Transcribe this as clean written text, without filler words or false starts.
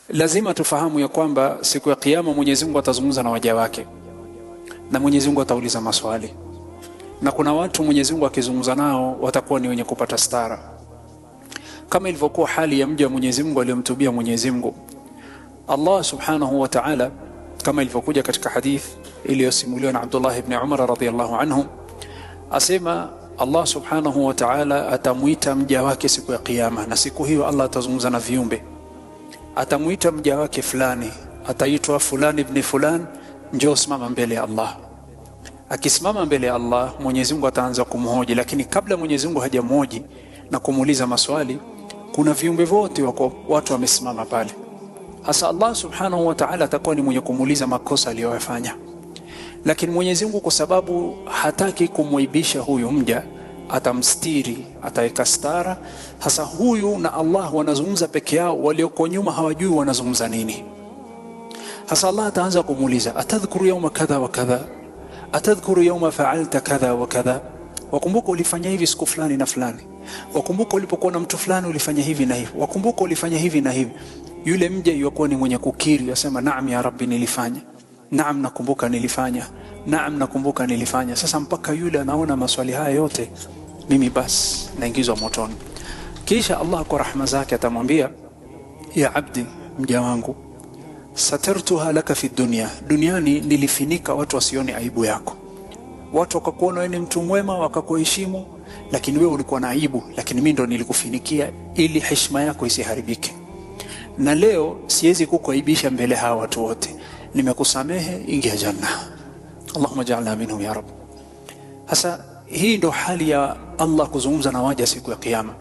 Lazima tufahamu ya kwamba siku ya kiyama Mwenyezi Mungu atazungumza na waja wake, na Mwenyezi Mungu atauliza maswali, na kuna watu Mwenyezi Mungu akizungumza nao watakuwa ni wenye kupata stara, kama ilivyokuwa hali ya mja wa Mwenyezi Mungu aliyomtubia Mwenyezi Mungu. Allah subhanahu wa ta'ala, kama ilivyokuja katika hadith iliyosimuliwa na Abdullah ibn Umar radhiyallahu anhu, asema Allah subhanahu wa ta'ala atamuita mja wake siku ya kiyama, na siku hiyo Allah atazungumza na viumbe. Atamuita mja wake fulani, ataitwa fulani ibn fulan, njoo simama mbele ya Allah. Akisimama mbele ya Allah, Mwenyezi Mungu ataanza kumhoji, lakini kabla Mwenyezi Mungu hajamhoji na kumuuliza maswali, kuna viumbe wote wako watu wamesimama pale. Hasa Allah subhanahu wa ta'ala atakuwa ni mwenye kumuuliza makosa aliyofanya, lakini Mwenyezi Mungu kwa sababu hataki kumuibisha huyu mja, atamstiri, ataweka stara. Hasa huyu na Allah wanazungumza peke yao, walioko nyuma hawajui wanazungumza nini. Hasa Allah ataanza kumuuliza, atadhkuru yawma kadha wa kadha, atadhkuru yawma fa'alta kadha wa kadha, wakumbuka ulifanya hivi siku fulani na fulani, wakumbuka ulipokuwa na mtu fulani ulifanya hivi na hivi, wakumbuka ulifanya hivi na hivi. Yule mja yuko ni mwenye kukiri, yasema naam ya Rabbi nilifanya, naam nakumbuka nilifanya, naam nakumbuka nilifanya. Sasa mpaka yule anaona maswali haya yote, mimi basi naingizwa motoni. Kisha Allah kwa rahma zake atamwambia, ya abdi, mja wangu, satartuha laka fi dunya, duniani nilifinika watu wasione aibu yako. Watu wakakuona wewe ni mtu mwema, wakakuheshimu, lakini wewe ulikuwa na aibu, lakini mimi ndo nilikufinikia ili heshima yako isiharibike. Na leo siwezi kukuaibisha mbele hawa watu wote, nimekusamehe, ingia janna. Allahumma ja'alna minhum ya Rabb. Hasa hii ndo hali ya Allah kuzungumza na waja siku ya kiyama.